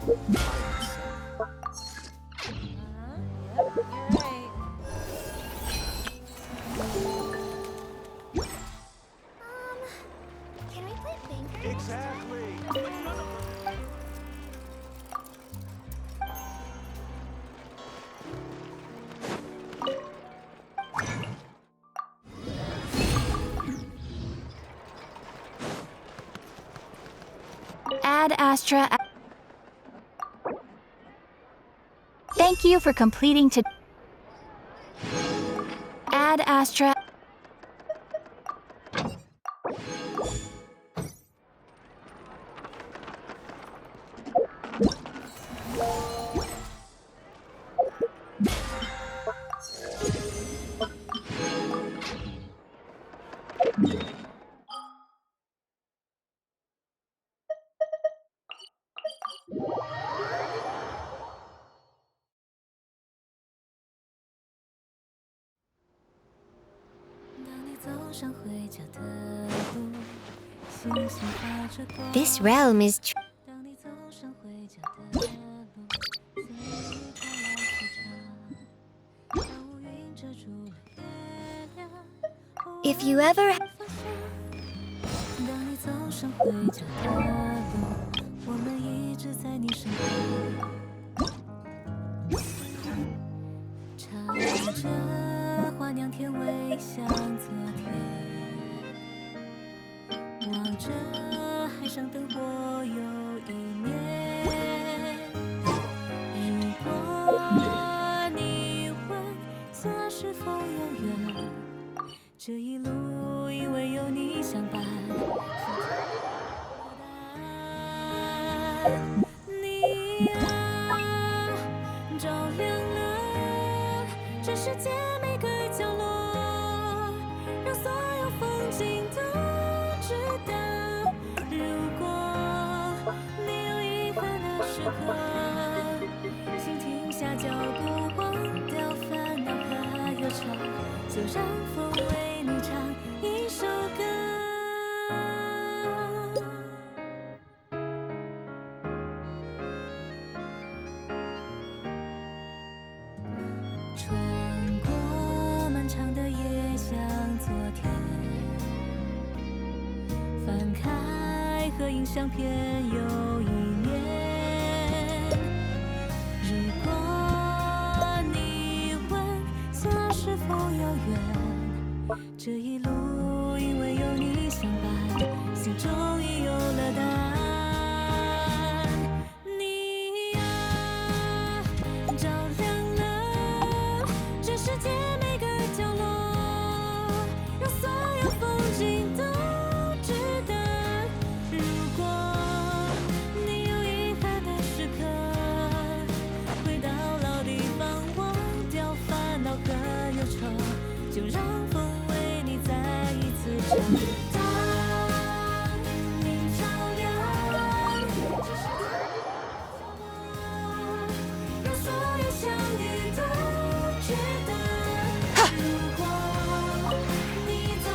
right. Can we play bingo? Exactly. But none of them. Ad Astra. Thank you for completing to Ad Astra. This realm is If you ever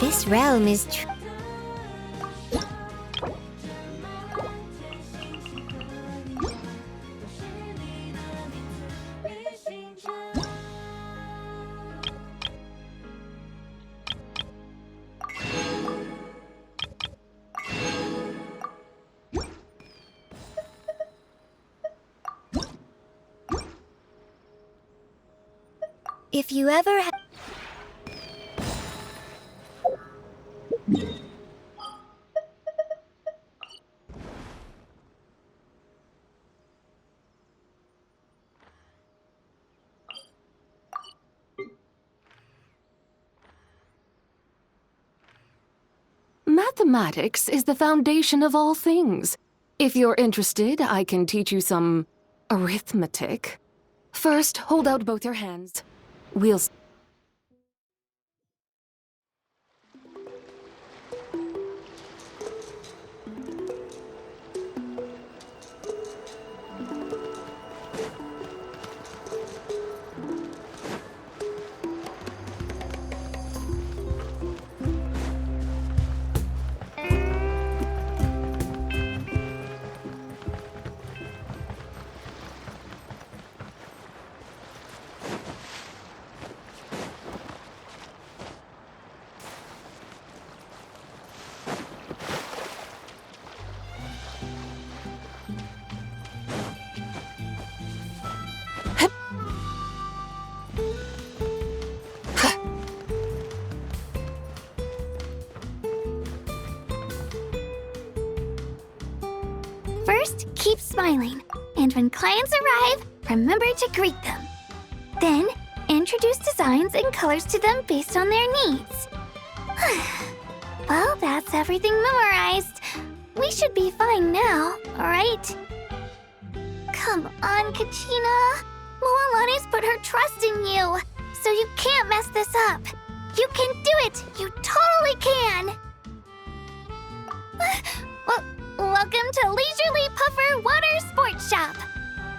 This realm is If you ever Mathematics is the foundation of all things. If you're interested, I can teach you some arithmetic. First, hold out both your hands. We'll First, keep smiling, and when clients arrive, remember to greet them. Then, introduce designs and colors to them based on their needs. Well, that's everything memorized. We should be fine now, alright? Come on, Kachina. Moalani's put her trust in you, so you can't mess this up. You can do it! You totally can! Welcome to Leisurely Puffer Water Sports Shop.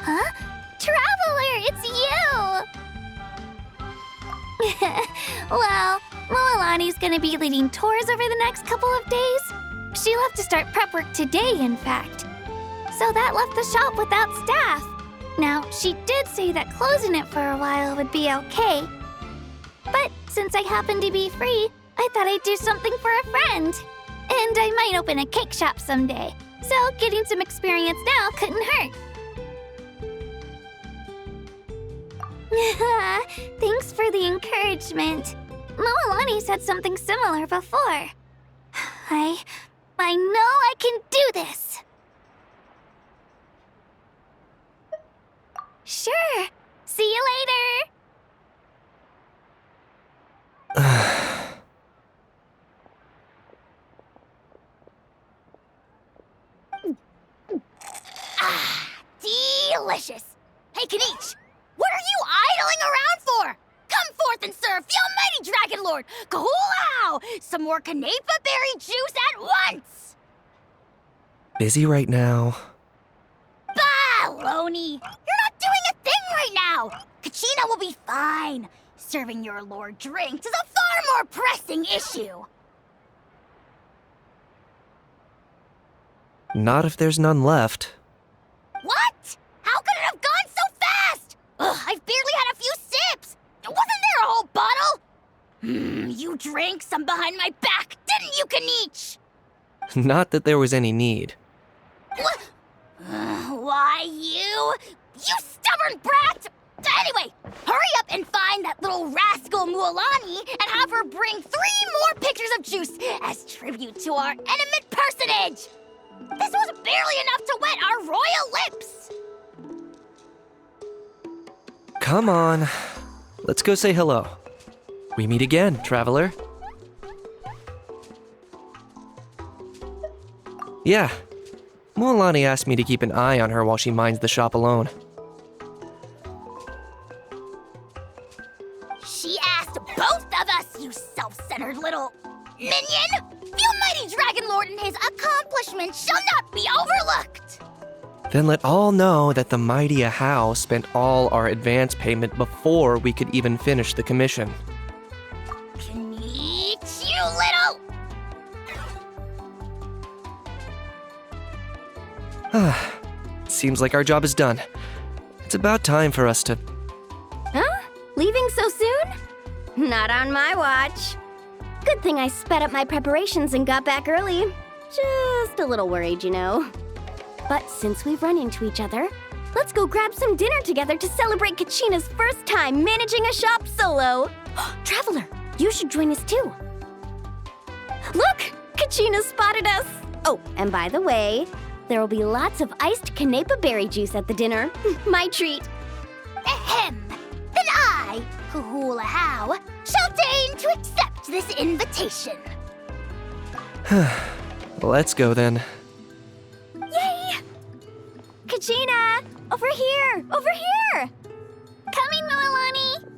Huh? Traveler, it's you! Well, Moalani's gonna be leading tours over the next couple of days. She left to start prep work today, in fact. So that left the shop without staff. Now, she did say that closing it for a while would be okay. But since I happen to be free, I thought I'd do something for a friend. And I might open a cake shop someday. So getting some experience now couldn't hurt. Thanks for the encouragement. Moalani said something similar before. I know I can do this. Sure. See you later. Delicious. Hey, Kanich, what are you idling around for? Come forth and serve the almighty Dragon Lord, Kahulao, some more Canepa berry juice at once. Busy right now. Baloney! You're not doing a thing right now! Kachina will be fine. Serving your lord drinks is a far more pressing issue. Not if there's none left. What? How could it have gone so fast? Ugh, I've barely had a few sips. Wasn't there a whole bottle? You drank some behind my back, didn't you, Kanich? Not that there was any need. What? Why, you stubborn brat! Anyway, hurry up and find that little rascal Mualani and have her bring 3 more pictures of juice as tribute to our eminent personage! This was barely enough to wet our royal lips! Come on. Let's go say hello. We meet again, traveler. Yeah. Mualani asked me to keep an eye on her while she minds the shop alone. She asked both of us, you self-centered little minion! The almighty Dragon Lord and his accomplishments shall not be overlooked! Then let all know that the mighty Ahau spent all our advance payment before we could even finish the commission. Kanich, you little... Seems like our job is done. It's about time for us to... Huh? Leaving so soon? Not on my watch. Good thing I sped up my preparations and got back early. Just a little worried, you know. But since we've run into each other, let's go grab some dinner together to celebrate Kachina's first time managing a shop solo. Traveler, you should join us too. Look! Kachina spotted us! Oh, and by the way, there will be lots of iced Canepa berry juice at the dinner. My treat. Ahem! Then I, Kahulao, shall deign to accept this invitation. Let's go then. Yay! Kachina! Over here! Over here! Coming, Moalani!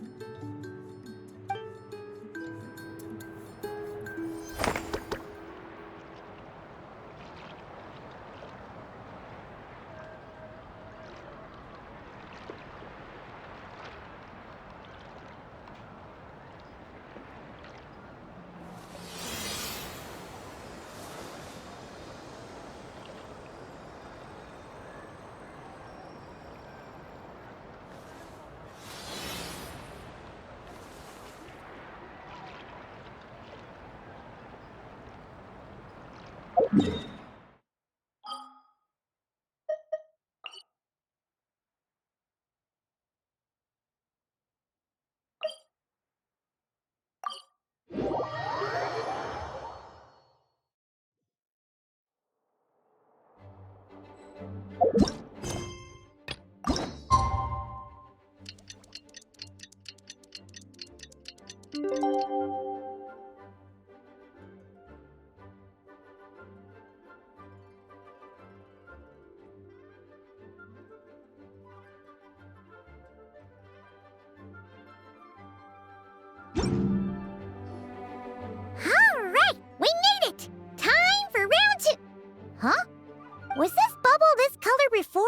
Was this bubble this color before?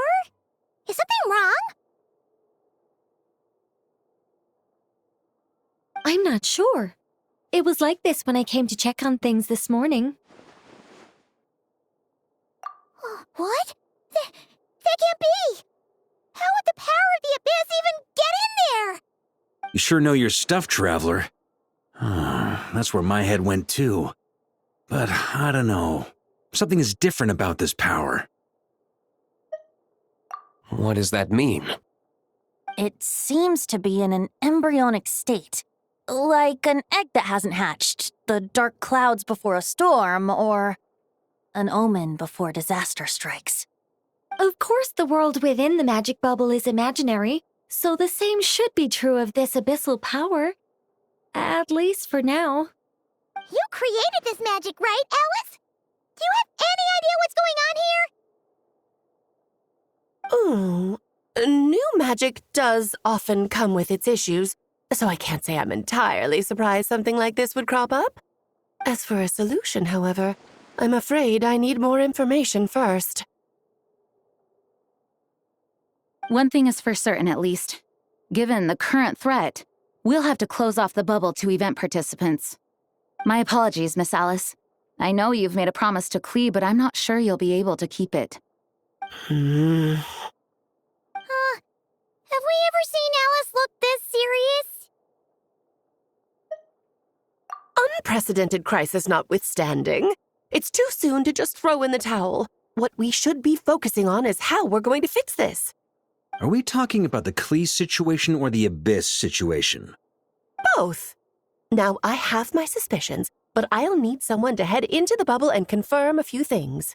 Is something wrong? I'm not sure. It was like this when I came to check on things this morning. What? That can't be! How would the power of the abyss even get in there? You sure know your stuff, Traveler. That's where my head went too. But I don't know. Something is different about this power. What does that mean? It seems to be in an embryonic state. Like an egg that hasn't hatched, the dark clouds before a storm, or an omen before disaster strikes. Of course, the world within the magic bubble is imaginary, so the same should be true of this abyssal power. At least for now. You created this magic, right, Alice? Do you have any idea what's going on here? Ooh, new magic does often come with its issues, so I can't say I'm entirely surprised something like this would crop up. As for a solution, however, I'm afraid I need more information first. One thing is for certain, at least. Given the current threat, we'll have to close off the bubble to event participants. My apologies, Miss Alice. I know you've made a promise to Klee, but I'm not sure you'll be able to keep it. Have we ever seen Alice look this serious? Unprecedented crisis notwithstanding, it's too soon to just throw in the towel. What we should be focusing on is how we're going to fix this. Are we talking about the Klee situation or the Abyss situation? Both. Now, I have my suspicions, but I'll need someone to head into the bubble and confirm a few things.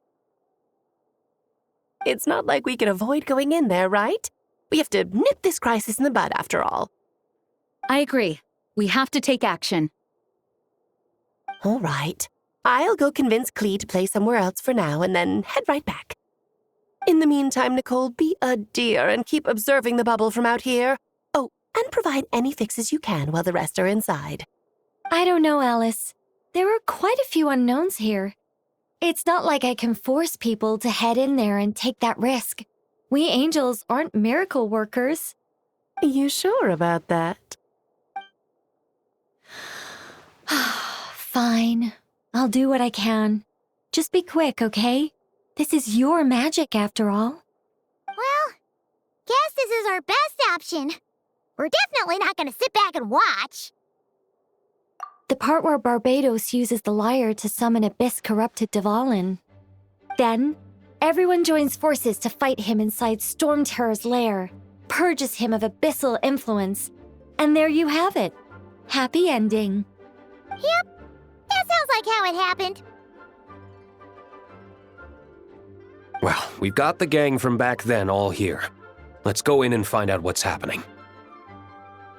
It's not like we can avoid going in there, right? We have to nip this crisis in the bud, after all. I agree. We have to take action. All right. I'll go convince Klee to play somewhere else for now and then head right back. In the meantime, Nicole, be a dear and keep observing the bubble from out here. Oh, and provide any fixes you can while the rest are inside. I don't know, Alice. There are quite a few unknowns here. It's not like I can force people to head in there and take that risk. We angels aren't miracle workers. You sure about that? Fine. I'll do what I can. Just be quick, okay? This is your magic, after all. Well, guess this is our best option. We're definitely not gonna sit back and watch. The part where Barbados uses the lyre to summon abyss-corrupted Dvalin. Then, everyone joins forces to fight him inside Storm Terror's lair, purges him of abyssal influence, and there you have it. Happy ending. Yep, that sounds like how it happened. Well, we've got the gang from back then all here. Let's go in and find out what's happening.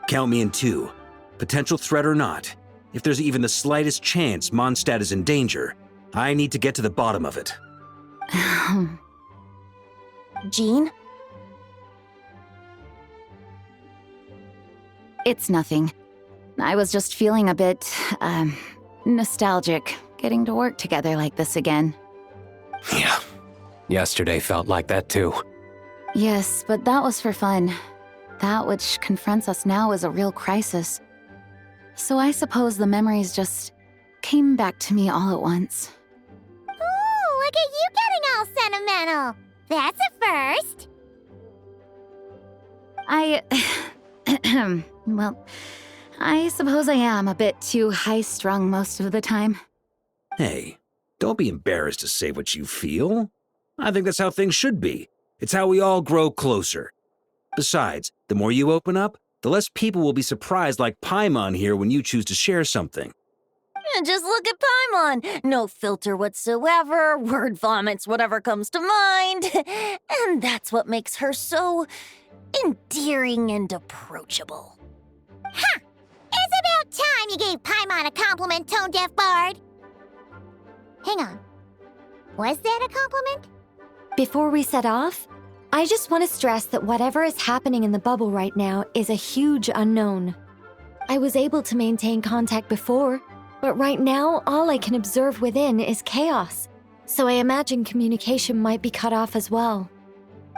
Count me in two. Potential threat or not, if there's even the slightest chance Mondstadt is in danger, I need to get to the bottom of it. Jean? It's nothing. I was just feeling a bit, nostalgic, getting to work together like this again. Yeah. Yesterday felt like that too. Yes, but that was for fun. That which confronts us now is a real crisis. So I suppose the memories just came back to me all at once. Ooh, look at you getting all sentimental. That's a first. Well, I suppose I am a bit too high-strung most of the time. Hey, don't be embarrassed to say what you feel. I think that's how things should be. It's how we all grow closer. Besides, the more you open up, the less people will be surprised like Paimon here when you choose to share something. Just look at Paimon. No filter whatsoever, word vomits whatever comes to mind. And that's what makes her so endearing and approachable. Ha! It's about time you gave Paimon a compliment, tone-deaf bard. Hang on. Was that a compliment? Before we set off, I just want to stress that whatever is happening in the bubble right now is a huge unknown. I was able to maintain contact before, but right now all I can observe within is chaos. so I imagine communication might be cut off as well.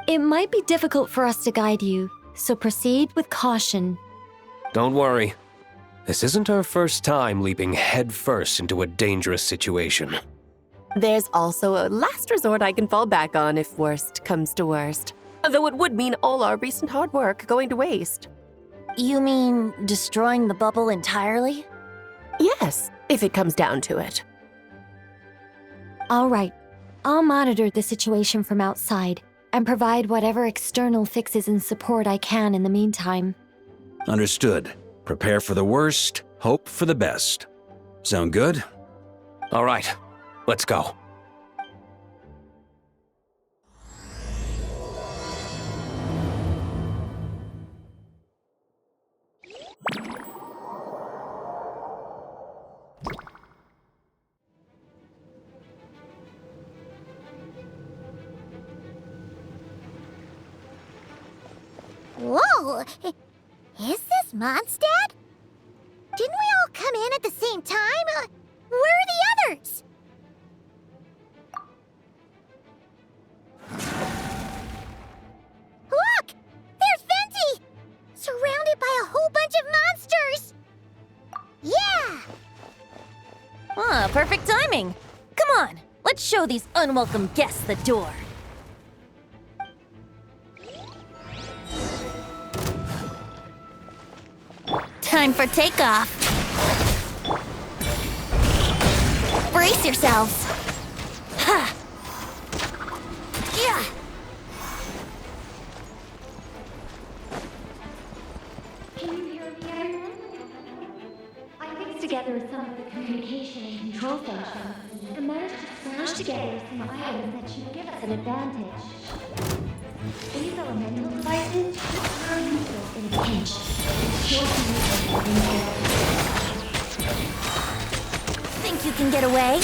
It might be difficult for us to guide you, so proceed with caution. Don't worry. This isn't our first time leaping headfirst into a dangerous situation. There's also a last resort I can fall back on if worst comes to worst. Though it would mean all our recent hard work going to waste. You mean destroying the bubble entirely? Yes, if it comes down to it. All right, I'll monitor the situation from outside and provide whatever external fixes and support I can in the meantime. Understood. Prepare for the worst, hope for the best. Sound good? All right, let's go. Whoa! Is this Mondstadt? Didn't we all come in at the same time? Where are the others? Look! There's Venti! Surrounded by a whole bunch of monsters! Yeah! Ah, perfect timing. Come on, let's show these unwelcome guests the door. Time for takeoff. Brace yourselves. Ha! Yeah! Can you hear me, everyone? I fixed together some of the communication and control functions and managed to smash together some items that should give us an advantage. These elemental devices are useful in a pinch. Think you can get away?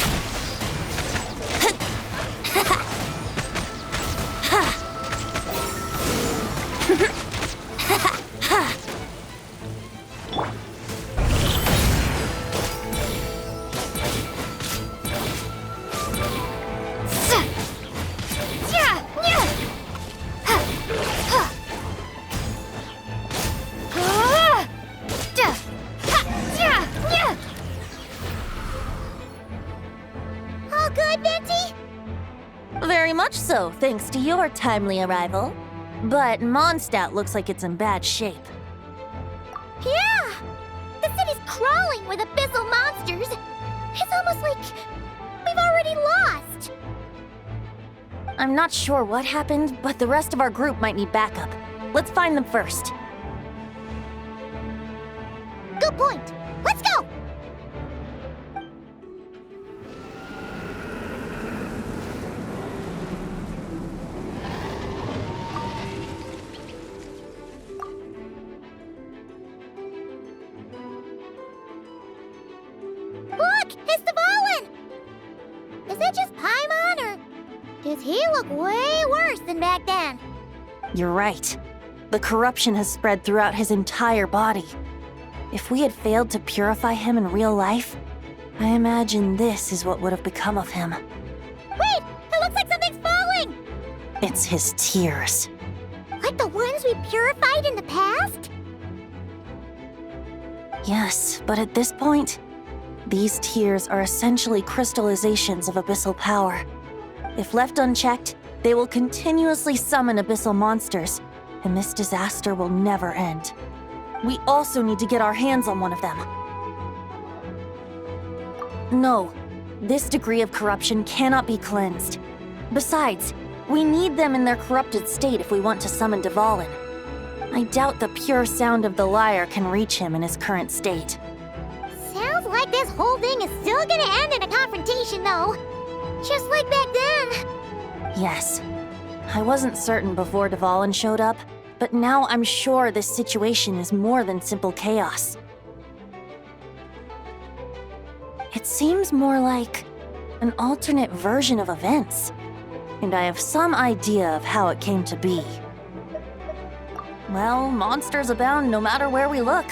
All good, Venti? Very much so, thanks to your timely arrival. But Mondstadt looks like it's in bad shape. Yeah! The city's crawling with abyssal monsters. It's almost like we've already lost. I'm not sure what happened, but the rest of our group might need backup. Let's find them first. Good point. Let's go! Look! It's Dvalin! Is that just Paimon, or does he look way worse than back then? You're right. The corruption has spread throughout his entire body. If we had failed to purify him in real life, I imagine this is what would have become of him. Wait! It looks like something's falling! It's his tears. Like the ones we purified in the past? Yes, but at this point, these tears are essentially crystallizations of abyssal power. If left unchecked, they will continuously summon abyssal monsters, and this disaster will never end. We also need to get our hands on one of them. No, this degree of corruption cannot be cleansed. Besides, we need them in their corrupted state if we want to summon Dvalin. I doubt the pure sound of the lyre can reach him in his current state. Sounds like this whole thing is still gonna end in a confrontation, though. Just like back then. Yes. I wasn't certain before Dvalin showed up, but now I'm sure this situation is more than simple chaos. It seems more like an alternate version of events, and I have some idea of how it came to be. Well, monsters abound no matter where we look.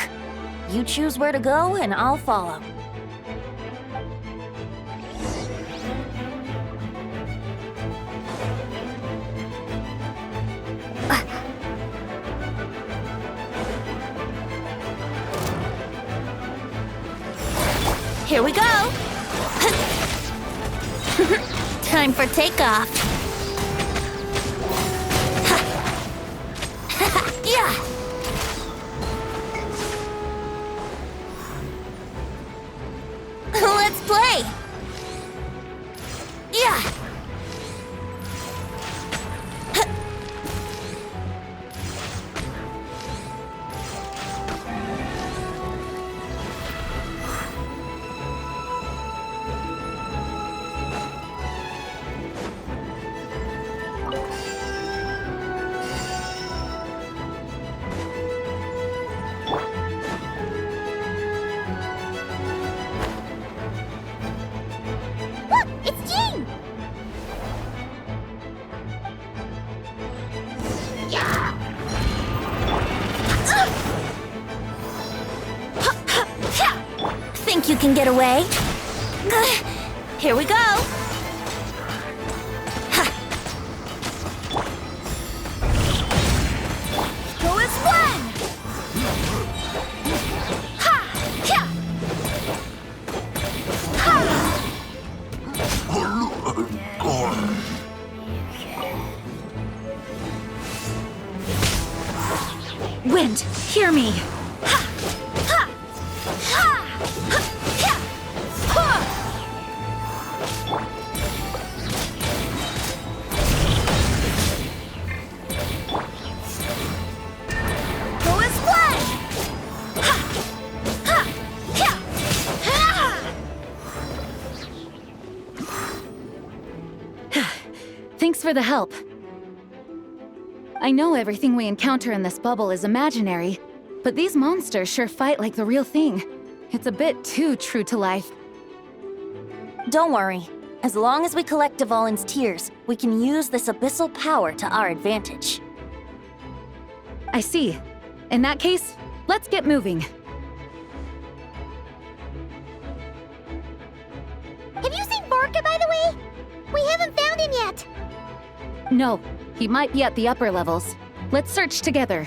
You choose where to go, and I'll follow. Here we go! Time for takeoff. Yeah! Let's play! Yeah! Look, it's Jean! Think you can get away? Here we go! Go as one! Ha! Yeah! Wind, hear me. Go as one! Thanks for the help. I know everything we encounter in this bubble is imaginary, but these monsters sure fight like the real thing. It's a bit too true to life. Don't worry. As long as we collect Dvalin's tears, we can use this abyssal power to our advantage. I see. In that case, let's get moving. Have you seen Vorka, by the way? We haven't found him yet. No, he might be at the upper levels. Let's search together.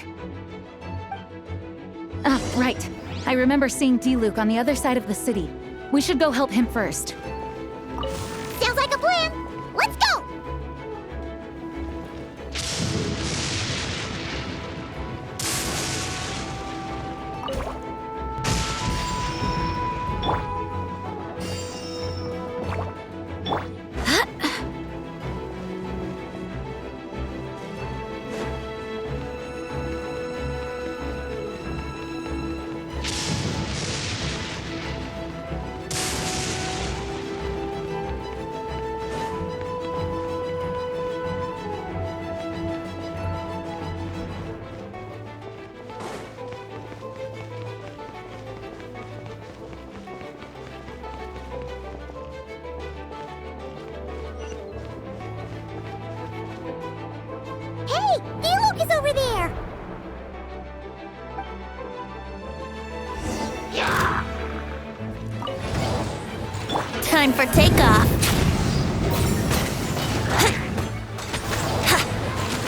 Ah, right. I remember seeing D-Luke on the other side of the city. We should go help him first. Sounds like a plan. Let's go! Hey, D-Luke is over there! Time for takeoff.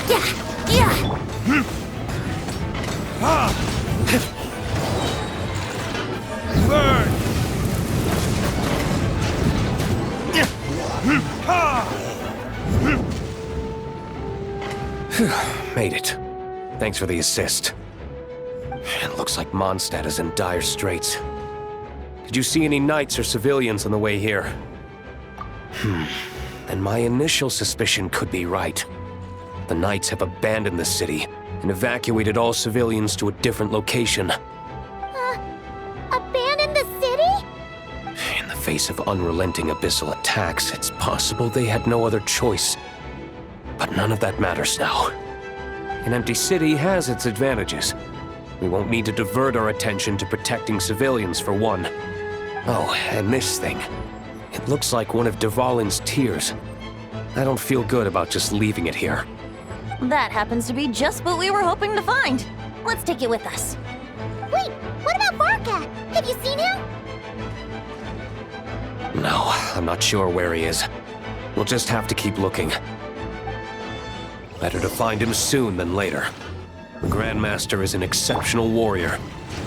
Yeah! Made it. Thanks for the assist. It looks like Mondstadt is in dire straits. Did you see any knights or civilians on the way here? Then my initial suspicion could be right. The knights have abandoned the city and evacuated all civilians to a different location. Abandon the city? In the face of unrelenting abyssal attacks, it's possible they had no other choice. But none of that matters now. An empty city has its advantages. We won't need to divert our attention to protecting civilians for one. Oh, and this thing. It looks like one of Dvalin's tears. I don't feel good about just leaving it here. That happens to be just what we were hoping to find. Let's take it with us. Wait, what about Vorka? Have you seen him? No, I'm not sure where he is. We'll just have to keep looking. Better to find him soon than later. The Grandmaster is an exceptional warrior,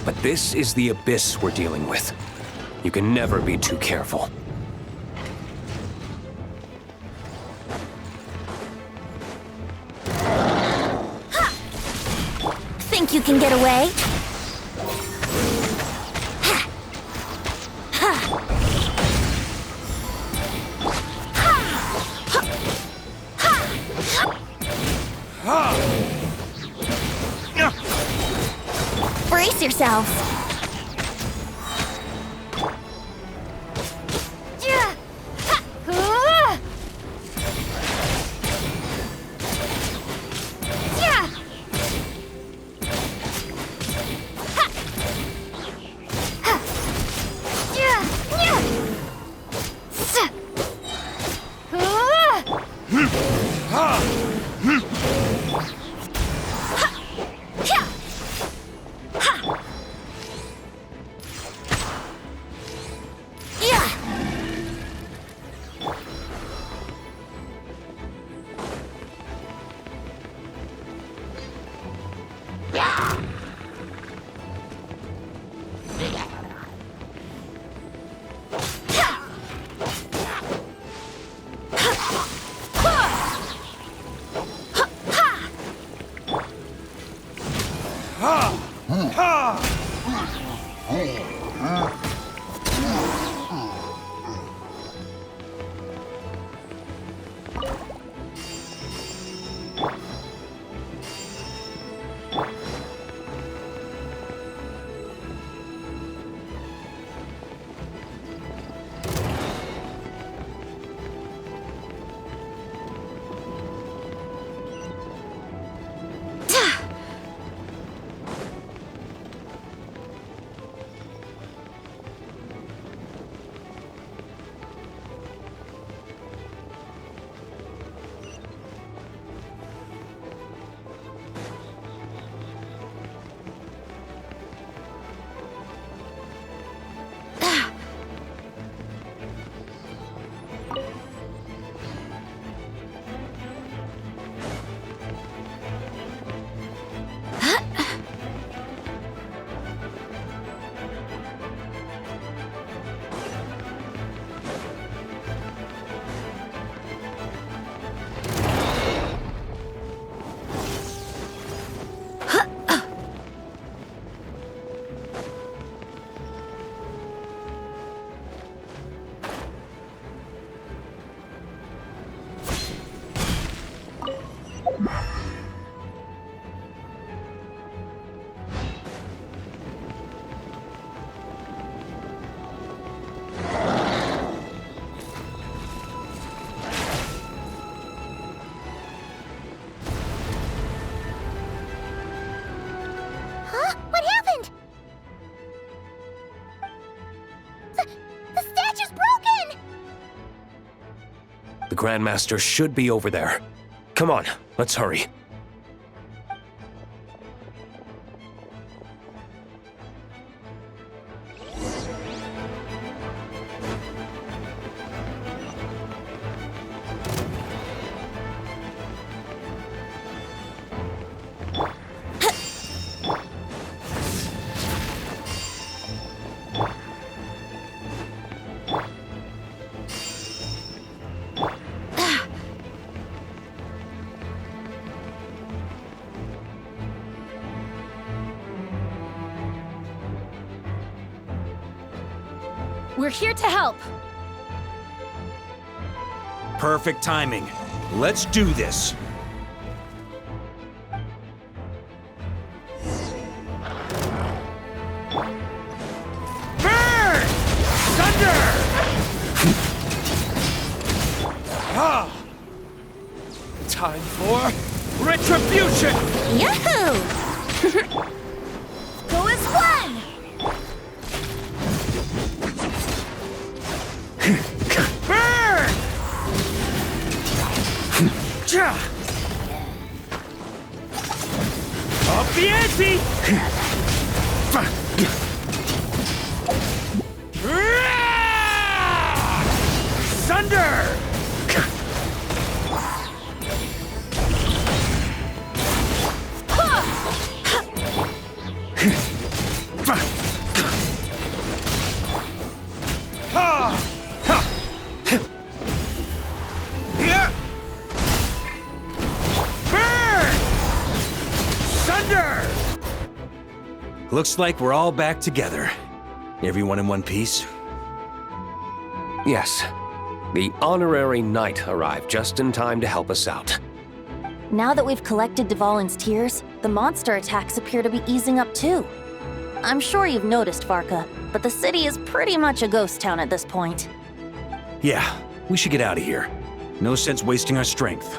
but this is the Abyss we're dealing with. You can never be too careful. Think you can get away? Brace yourselves. The Grandmaster should be over there. Come on, let's hurry. We're here to help. Perfect timing. Let's do this. Burn! Thunder! Time for retribution! Yahoo! Go as one! Burn! Up the ante! Thunder! Looks like we're all back together. Everyone in one piece? Yes. The honorary knight arrived just in time to help us out. Now that we've collected Dvalin's tears, the monster attacks appear to be easing up too. I'm sure you've noticed, Varka, but the city is pretty much a ghost town at this point. Yeah, we should get out of here. No sense wasting our strength.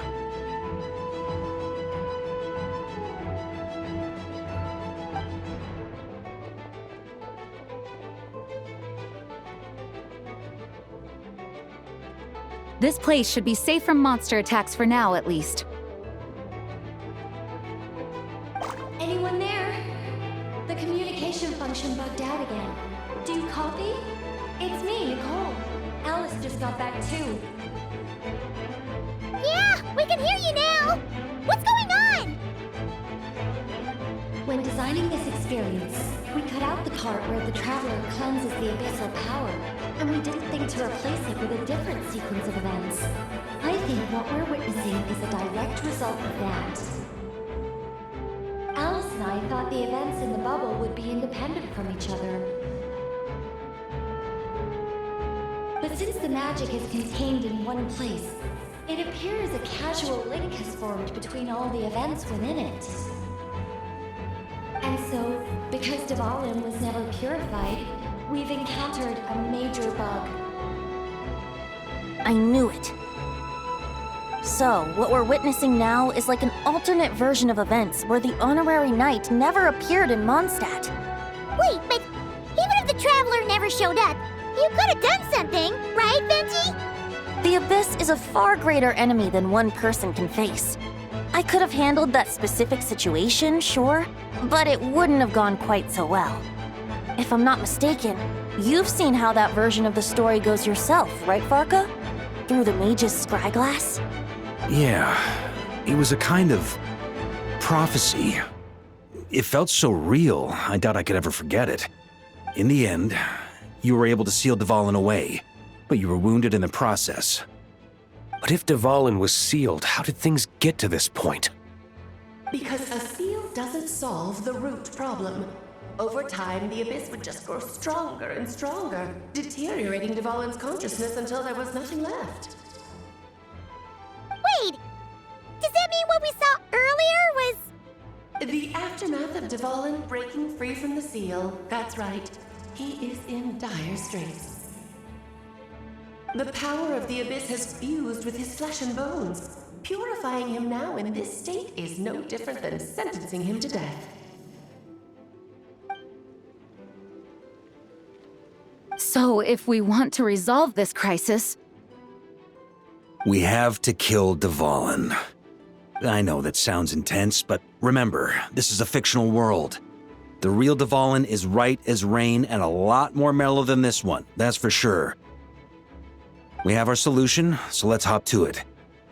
This place should be safe from monster attacks for now, at least. Anyone there? The communication function bugged out again. Do you copy? It's me, Nicole. Alice just got back too. Yeah, we can hear you now! What's going on? When designing this experience, we cut out the part where the traveler cleanses the abyssal power, and we didn't think to replace it with a different sequence of events. I think what we're witnessing is a direct result of that. Alice and I thought the events in the bubble would be independent from each other. But since the magic is contained in one place, it appears a casual link has formed between all the events within it. And so, because Dvalin was never purified, we've encountered a major bug. I knew it. So, what we're witnessing now is like an alternate version of events where the honorary knight never appeared in Mondstadt. Wait, but even if the Traveler never showed up, you could have done something, right, Benji? The Abyss is a far greater enemy than one person can face. I could have handled that specific situation, sure, but it wouldn't have gone quite so well. If I'm not mistaken, you've seen how that version of the story goes yourself, right, Varka? Through the mage's scryglass? Yeah, it was a kind of prophecy. It felt so real, I doubt I could ever forget it. In the end, you were able to seal Dvalin away, but you were wounded in the process. But if Dvalin was sealed, how did things get to this point? Because a seal doesn't solve the root problem. Over time, the Abyss would just grow stronger and stronger, deteriorating Dvalin's consciousness until there was nothing left. Wait! Does that mean what we saw earlier was... The aftermath of Dvalin breaking free from the seal, that's right. He is in dire straits. The power of the Abyss has fused with his flesh and bones. Purifying him now in this state is no different than sentencing him to death. So, if we want to resolve this crisis, We have to kill Dvalin. I know that sounds intense, but remember, this is a fictional world. The real Dvalin is right as rain and a lot more mellow than this one, that's for sure. We have our solution, so let's hop to it.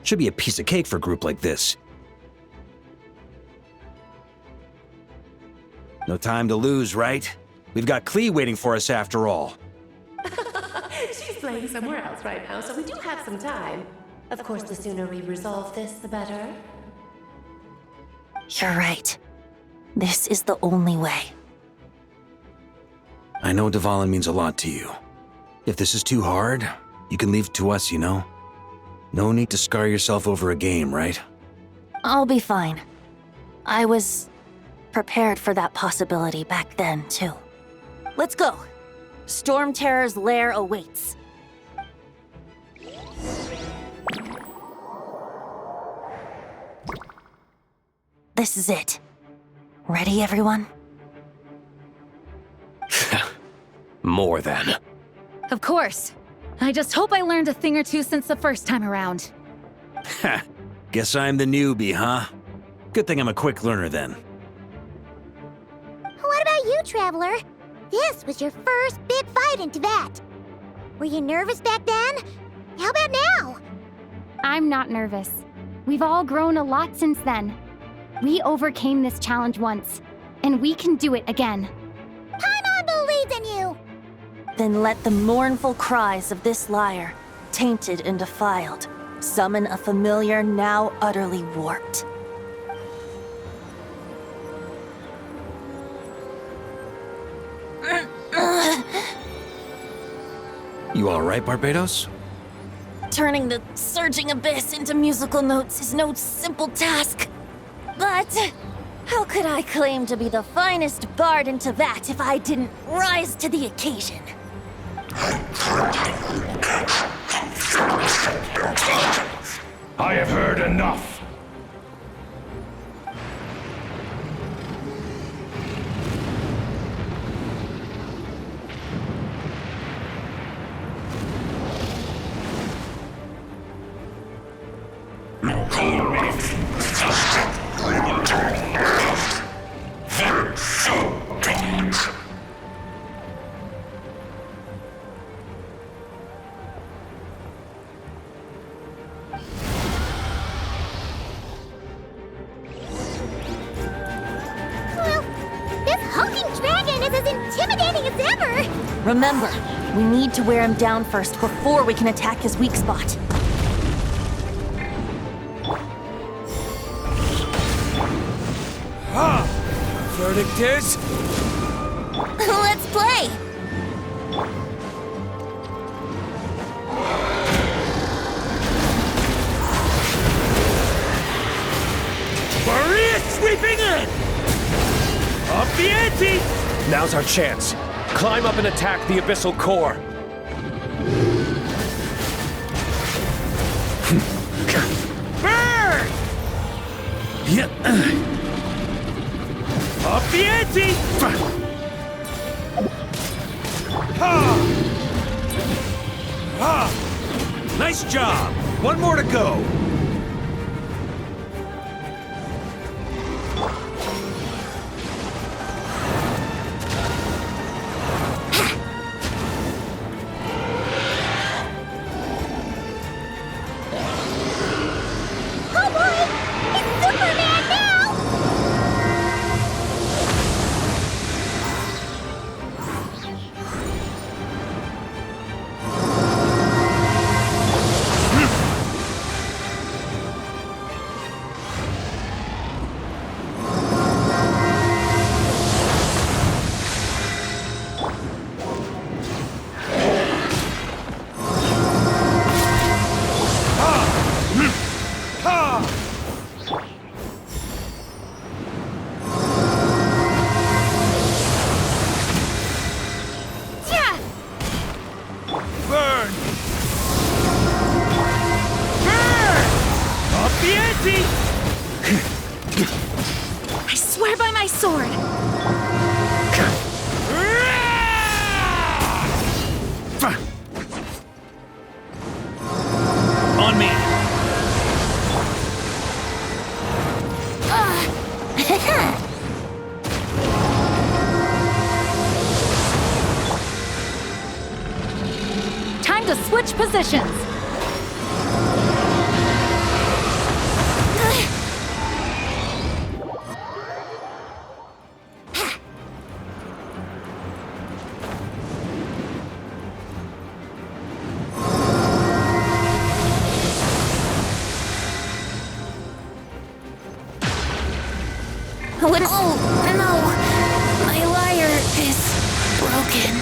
Should be a piece of cake for a group like this. No time to lose, right? We've got Klee waiting for us after all. She's playing somewhere else right now, so we do have some time. Of course, the sooner we resolve this, the better. You're right. This is the only way. I know Dvalin means a lot to you. If this is too hard, you can leave it to us, you know? No need to scar yourself over a game, right? I'll be fine. I was prepared for that possibility back then, too. Let's go. Storm Terror's lair awaits. This is it. Ready, everyone? More than. of course. I just hope I learned a thing or two since the first time around. Ha! Guess I'm the newbie, huh? Good thing I'm a quick learner then. What about you, Traveler? This was your first big fight into that. Were you nervous back then? How about now? I'm not nervous. We've all grown a lot since then. We overcame this challenge once, and we can do it again. Paimon believes in you! Then let the mournful cries of this lyre, tainted and defiled, summon a familiar now utterly warped. You all right, Barbados? Turning the surging abyss into musical notes is no simple task. But how could I claim to be the finest bard in Teyvat if I didn't rise to the occasion? I have heard enough. Remember, we need to wear him down first before we can attack his weak spot. Verdict is... Let's play! Maria sweeping in! Up the ante! Now's our chance. Climb up and attack the abyssal core. Burn! Up the ante! Nice job! One more to go! I swear by my sword! On me! Time to switch positions. Oh, no! My lyre is broken.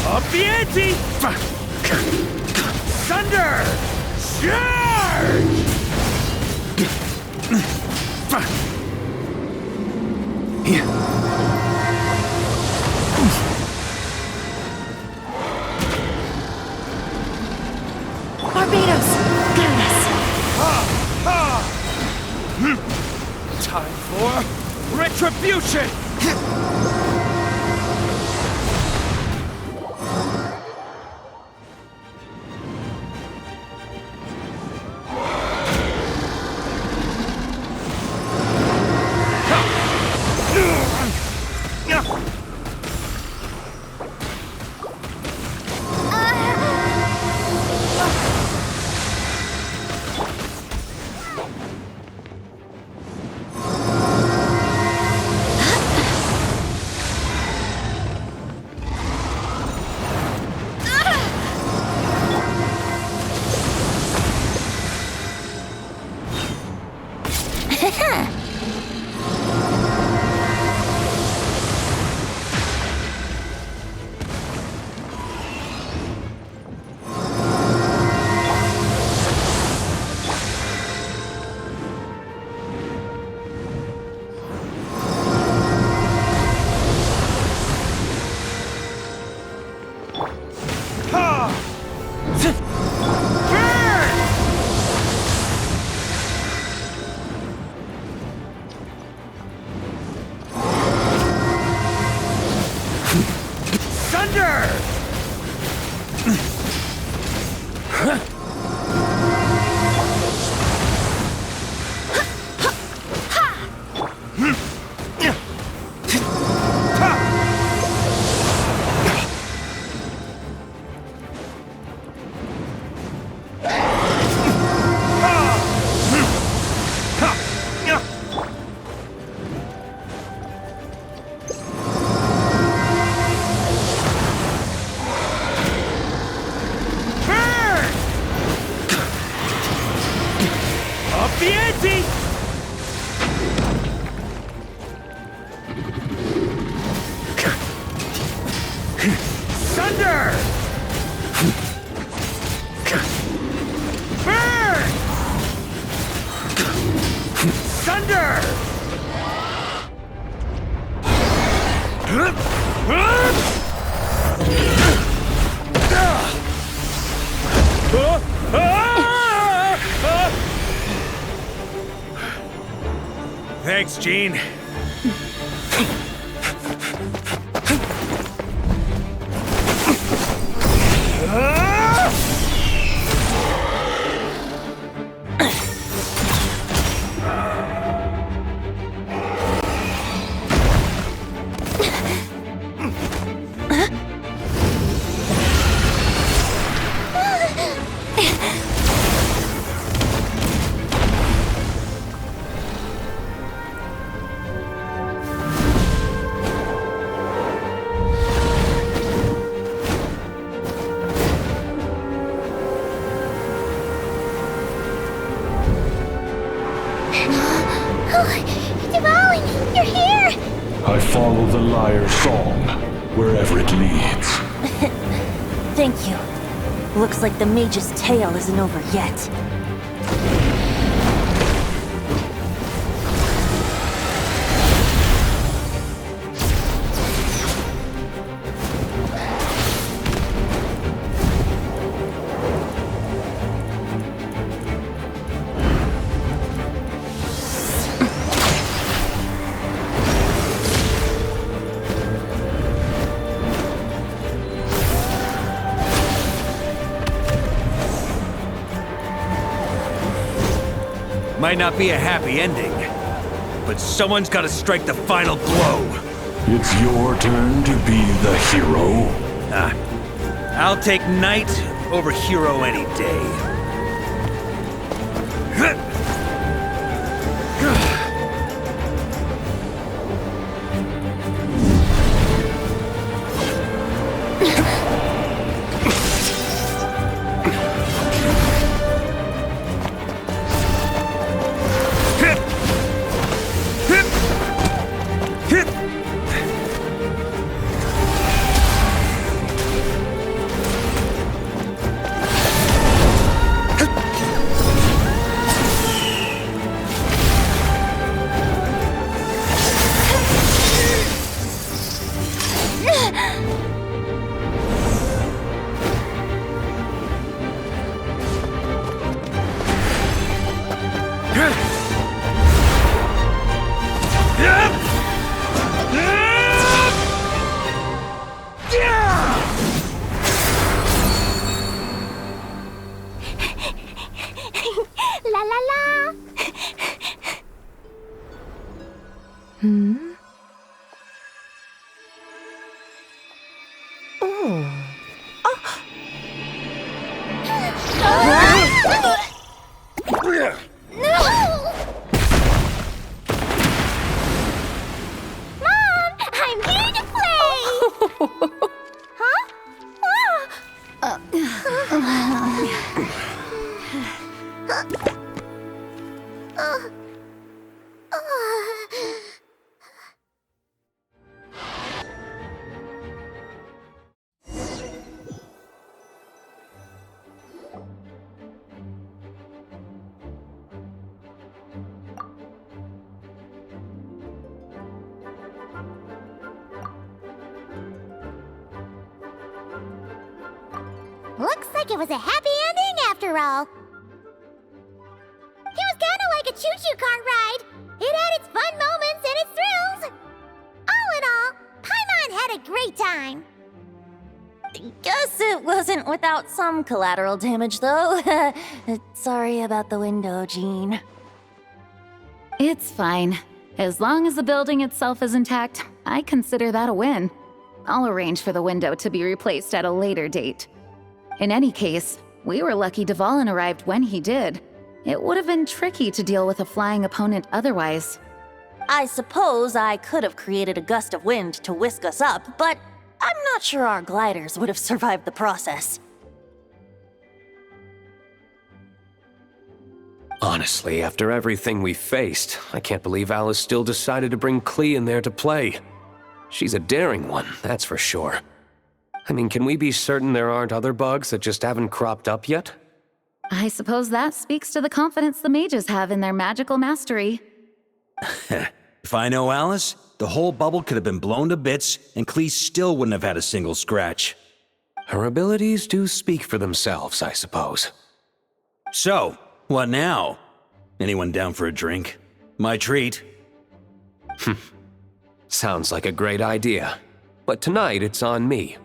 Up the ante! Thunder! Charge! Barbados! Guide us! Time for retribution! Thanks, Gene. You're here! I follow the lyre's song, wherever it leads. Thank you. Looks like the mage's tale isn't over yet. Might not be a happy ending, but someone's got to strike the final blow. It's your turn to be the hero. I'll take knight over hero any day. La la la! Hmm? Oh. Mom, I'm here to play! Huh? Looks like it was a happy ending after all. It was kinda like a choo-choo car ride. It had its fun moments and its thrills. All in all, Paimon had a great time. Guess it wasn't without some collateral damage, though. Sorry about the window, Jean. It's fine. As long as the building itself is intact, I consider that a win. I'll arrange for the window to be replaced at a later date. In any case, we were lucky Dvalin arrived when he did. It would have been tricky to deal with a flying opponent otherwise. I suppose I could have created a gust of wind to whisk us up, but I'm not sure our gliders would have survived the process. Honestly, after everything we faced, I can't believe Alice still decided to bring Klee in there to play. She's a daring one, that's for sure. I mean, can we be certain there aren't other bugs that just haven't cropped up yet? I suppose that speaks to the confidence the mages have in their magical mastery. If I know Alice, the whole bubble could have been blown to bits, and Klee still wouldn't have had a single scratch. Her abilities do speak for themselves, I suppose. So, what now? Anyone down for a drink? My treat. Sounds like a great idea. But tonight it's on me.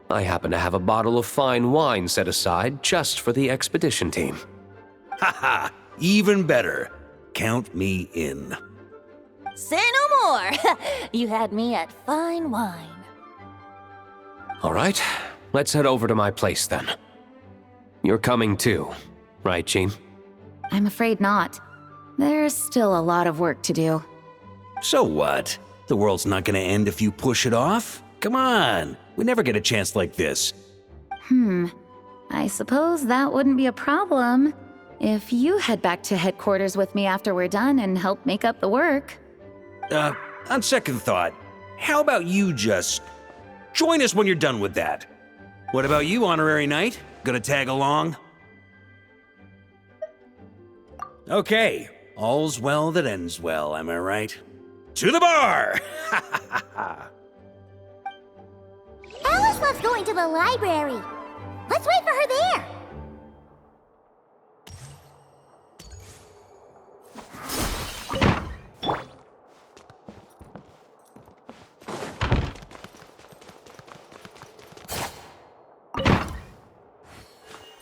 I happen to have a bottle of fine wine set aside just for the expedition team. Haha, even better. Count me in. Say no more! You had me at fine wine. All right, let's head over to my place then. You're coming too, right, Jean? I'm afraid not. There's still a lot of work to do. So what? The world's not gonna end if you push it off? Come on, we never get a chance like this. I suppose that wouldn't be a problem if you head back to headquarters with me after we're done and help make up the work. On second thought, how about you just join us when you're done with that? What about you, Honorary Knight? Gonna tag along? Okay, all's well that ends well, am I right? To the bar! Alice loves going to the library. Let's wait for her there.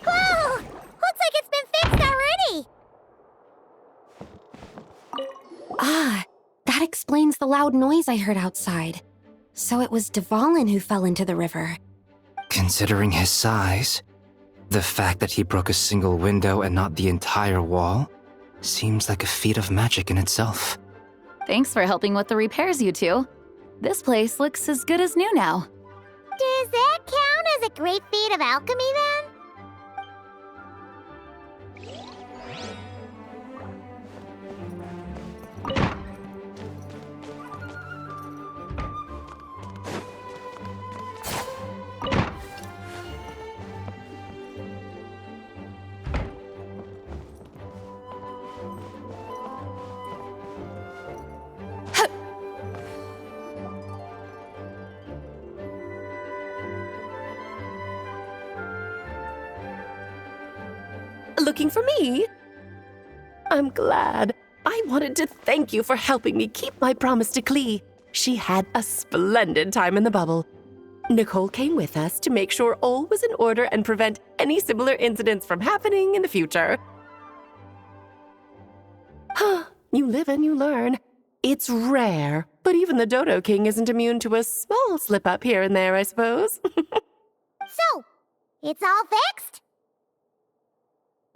Whoa! Looks like it's been fixed already. Ah, that explains the loud noise I heard outside. So it was Dvalin who fell into the river. Considering his size, the fact that he broke a single window and not the entire wall seems like a feat of magic in itself. Thanks for helping with the repairs, you two. This place looks as good as new now. Does that count as a great feat of alchemy then? Looking for me? I'm glad. I wanted to thank you for helping me keep my promise to Klee. She had a splendid time in the bubble. Nicole came with us to make sure all was in order and prevent any similar incidents from happening in the future. You live and you learn. It's rare, but even the Dodo King isn't immune to a small slip-up here and there, I suppose. So, it's all fixed?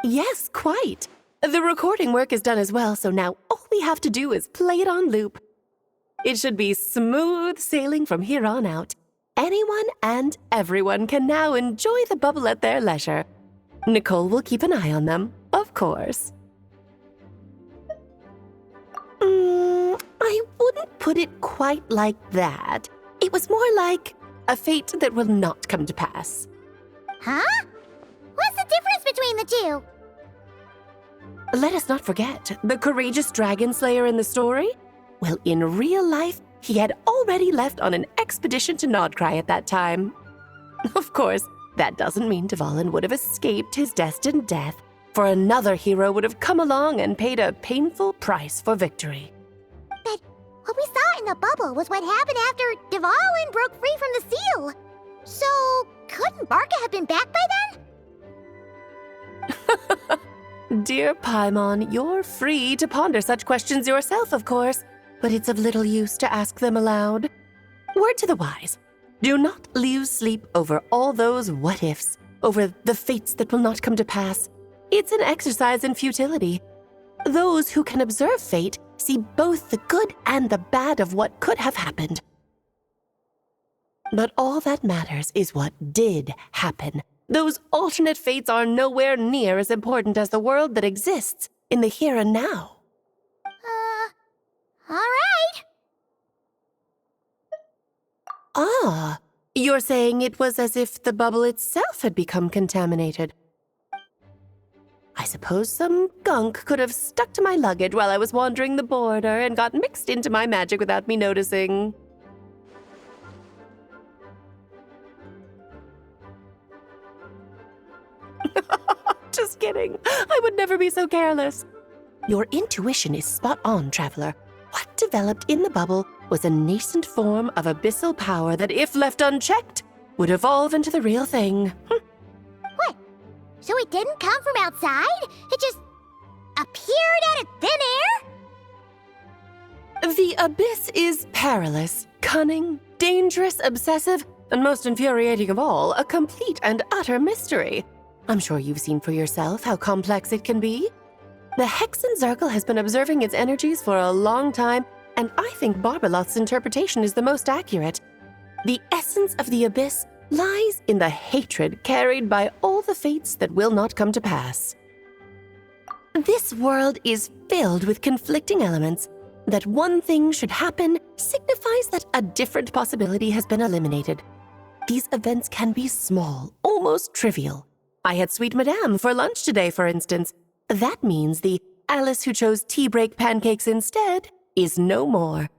Yes, quite. The recording work is done as well, so now all we have to do is play it on loop. It should be smooth sailing from here on out. Anyone and everyone can now enjoy the bubble at their leisure. Nicole will keep an eye on them, of course. I wouldn't put it quite like that. It was more like a fate that will not come to pass. Huh? What's the difference between the two? Let us not forget the courageous dragon slayer in the story. Well, in real life, he had already left on an expedition to Nodcry at that time. Of course, that doesn't mean Dvalin would have escaped his destined death, for another hero would have come along and paid a painful price for victory. But what we saw in the bubble was what happened after Dvalin broke free from the seal. So, couldn't Barca have been back by then? Dear Paimon, you're free to ponder such questions yourself, of course, but it's of little use to ask them aloud. Word to the wise, do not lose sleep over all those what-ifs, over the fates that will not come to pass. It's an exercise in futility. Those who can observe fate see both the good and the bad of what could have happened. But all that matters is what did happen. Those alternate fates are nowhere near as important as the world that exists in the here and now. All right. Ah, you're saying it was as if the bubble itself had become contaminated. I suppose some gunk could have stuck to my luggage while I was wandering the border and got mixed into my magic without me noticing. Just kidding. I would never be so careless. Your intuition is spot on, Traveler. What developed in the bubble was a nascent form of abyssal power that, if left unchecked, would evolve into the real thing. What? So it didn't come from outside? It just appeared out of thin air? The abyss is perilous, cunning, dangerous, obsessive, and most infuriating of all, a complete and utter mystery. I'm sure you've seen for yourself how complex it can be. The Hexen Zircle has been observing its energies for a long time, and I think Barbalot's interpretation is the most accurate. The essence of the abyss lies in the hatred carried by all the fates that will not come to pass. This world is filled with conflicting elements. That one thing should happen signifies that a different possibility has been eliminated. These events can be small, almost trivial. I had Sweet Madame for lunch today, for instance. That means the Alice who chose tea break pancakes instead is no more.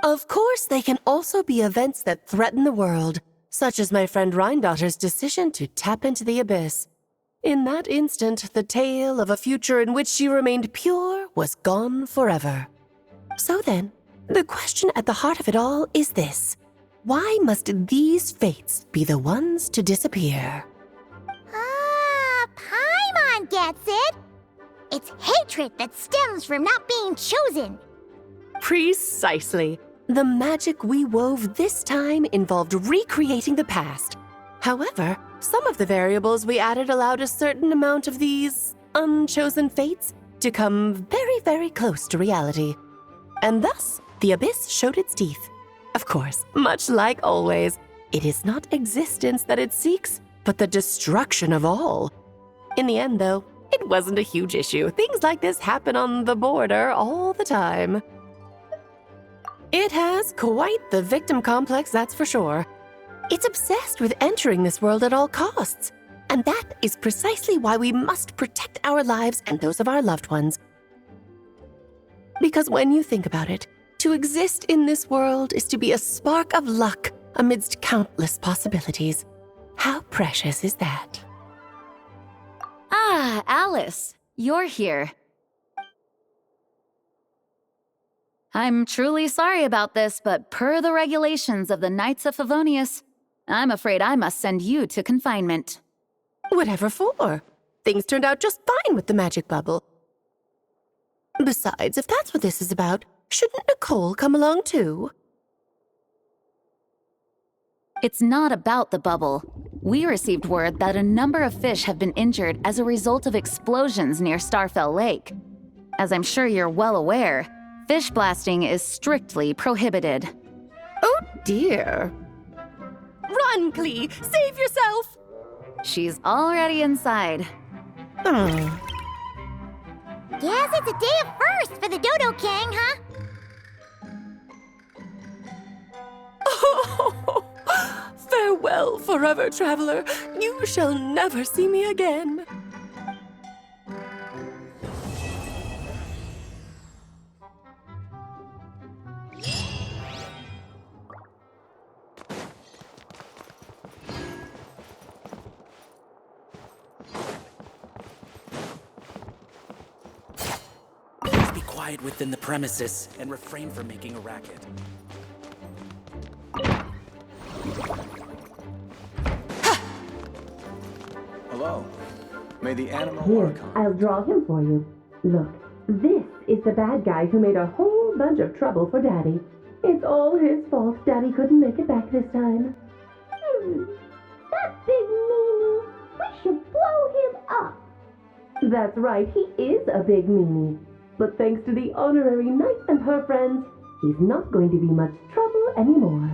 Of course, they can also be events that threaten the world, such as my friend Rhindotter's decision to tap into the abyss. In that instant, the tale of a future in which she remained pure was gone forever. So then, the question at the heart of it all is this. Why must these fates be the ones to disappear? Paimon gets it. It's hatred that stems from not being chosen. Precisely. The magic we wove this time involved recreating the past. However, some of the variables we added allowed a certain amount of these unchosen fates to come very, very close to reality. And thus, the abyss showed its teeth. Of course, much like always, it is not existence that it seeks, but the destruction of all. In the end, though, it wasn't a huge issue. Things like this happen on the border all the time. It has quite the victim complex, that's for sure. It's obsessed with entering this world at all costs. And that is precisely why we must protect our lives and those of our loved ones. Because when you think about it, to exist in this world is to be a spark of luck amidst countless possibilities. How precious is that? Ah, Alice, you're here. I'm truly sorry about this, but per the regulations of the Knights of Favonius, I'm afraid I must send you to confinement. Whatever for? Things turned out just fine with the magic bubble. Besides, if that's what this is about, shouldn't Nicole come along too? It's not about the bubble. We received word that a number of fish have been injured as a result of explosions near Starfell Lake. As I'm sure you're well aware, fish blasting is strictly prohibited. Oh dear. Run, Klee! Save yourself! She's already inside. Guess it's a day of first for the Dodo King, huh? Farewell, forever traveler. You shall never see me again. Please be quiet within the premises and refrain from making a racket. Hello. May the animal Here, I'll draw him for you. Look, this is the bad guy who made a whole bunch of trouble for Daddy. It's all his fault Daddy couldn't make it back this time. That big meanie! We should blow him up! That's right, he is a big meanie. But thanks to the honorary knight and her friends, he's not going to be much trouble anymore.